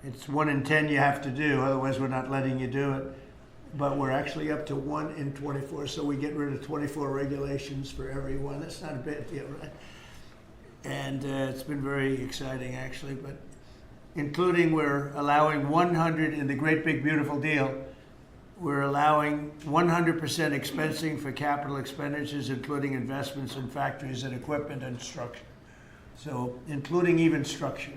It's 1 in 10 you have to do, otherwise we're not letting you do it. But we're actually up to 1 in 24, so we get rid of 24 regulations for everyone. That's not a bad deal, right? And it's been very exciting, actually. But including we're allowing 100 in the great big beautiful deal. We're allowing 100% expensing for capital expenditures, including investments in factories and equipment and structure. So including even structure.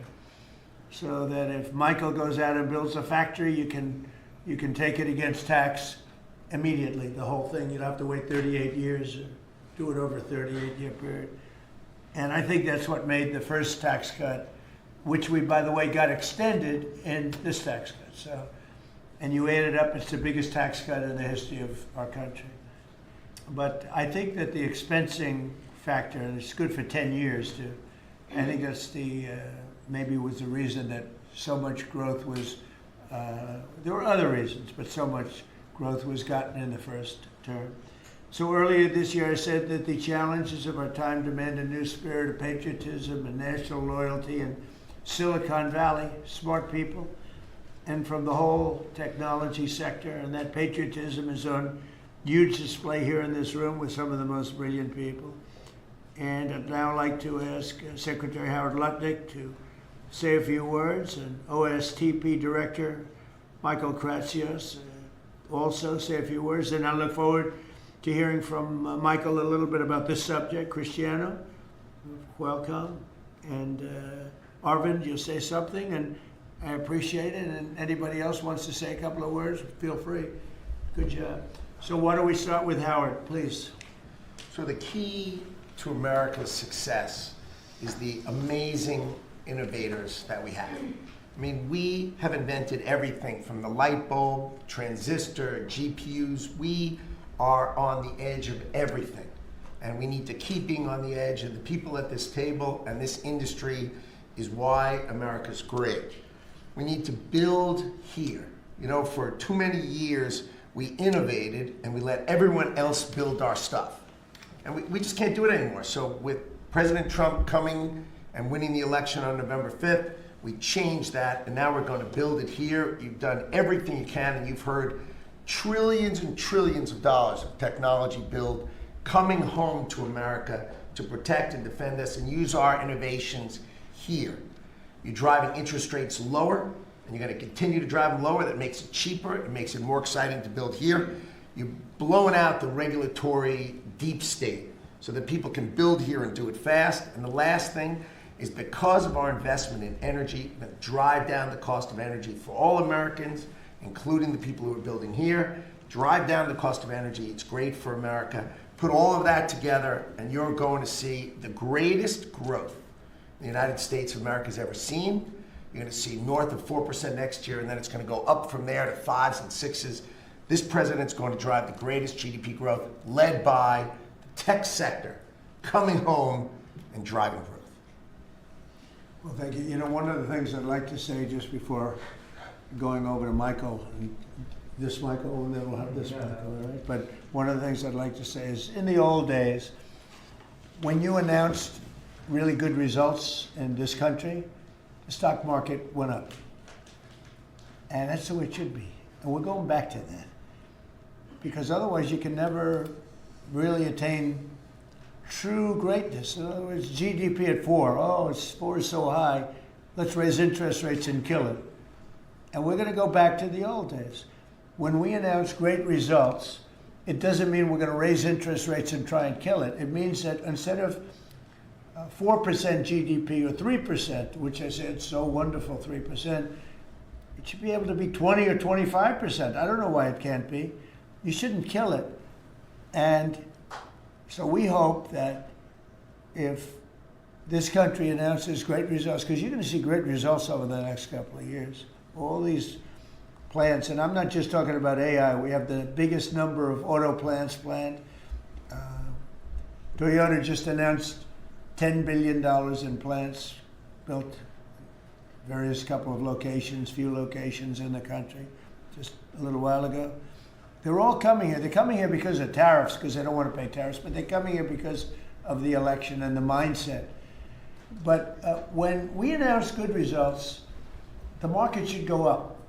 So that if Michael goes out and builds a factory, you can take it against tax immediately, the whole thing. You don't have to wait 38 years or do it over a 38-year period. And I think that's what made the first tax cut, which we, by the way, got extended in this tax cut. So, and you add it up, it's the biggest tax cut in the history of our country. But I think that the expensing factor, and it's good for 10 years too, I think that's the, maybe was the reason that so much growth was, there were other reasons, but so much growth was gotten in the first term. So earlier this year I said that the challenges of our time demand a new spirit of patriotism and national loyalty in Silicon Valley, smart people, and from the whole technology sector, and that patriotism is on huge display here in this room with some of the most brilliant people. And I'd now like to ask Secretary Howard Lutnick to say a few words, and OSTP Director Michael Kratsios also say a few words. And I look forward to hearing from Michael a little bit about this subject. Cristiano, welcome. And Arvind, you'll say something, and I appreciate it. And anybody else wants to say a couple of words, feel free. Good job. So why don't we start with Howard, please. So the key to America's success is the amazing innovators that we have. I mean, we have invented everything from the light bulb, transistor, GPUs. We are on the edge of everything. And we need to keep being on the edge. And the people at this table and this industry is why America's great. We need to build here. You know, for too many years, we innovated and we let everyone else build our stuff. And we just can't do it anymore. So with President Trump coming and winning the election on November 5th, we changed that, and now we're going to build it here. You've done everything you can, and you've heard trillions and trillions of dollars of technology build coming home to America to protect and defend us and use our innovations here. You're driving interest rates lower, and you're going to continue to drive them lower. That makes it cheaper. It makes it more exciting to build here. You're blowing out the regulatory deep state so that people can build here and do it fast. And the last thing is, because of our investment in energy, we're going to drive down the cost of energy for all Americans, including the people who are building here. Drive down the cost of energy. It's great for America. Put all of that together, and you're going to see the greatest growth the United States of America has ever seen. You're going to see north of 4% next year, and then it's going to go up from there to 5s and 6s. This president's going to drive the greatest GDP growth, led by the tech sector coming home and driving growth. Well, thank you. You know, one of the things I'd like to say just before going over to Michael, and this Michael, and then we'll have this Michael, all right? But one of the things I'd like to say is, in the old days, when you announced really good results in this country, the stock market went up. And that's the way it should be. And we're going back to that. Because otherwise you can never really attain true greatness. In other words, GDP at 4. Oh, 4 is so high. Let's raise interest rates and kill it. And we're going to go back to the old days. When we announce great results, it doesn't mean we're going to raise interest rates and try and kill it. It means that instead of 4% GDP or 3%, which I said so wonderful, 3%, it should be able to be 20 or 25%. I don't know why it can't be. You shouldn't kill it. And so we hope that if this country announces great results, because you're going to see great results over the next couple of years, all these plants, and I'm not just talking about AI, we have the biggest number of auto plants planned. Toyota just announced $10 billion in plants built, various couple of locations, few locations in the country, just a little while ago. They're all coming here. They're coming here because of tariffs, because they don't want to pay tariffs, but they're coming here because of the election and the mindset. But when we announce good results, the market should go up.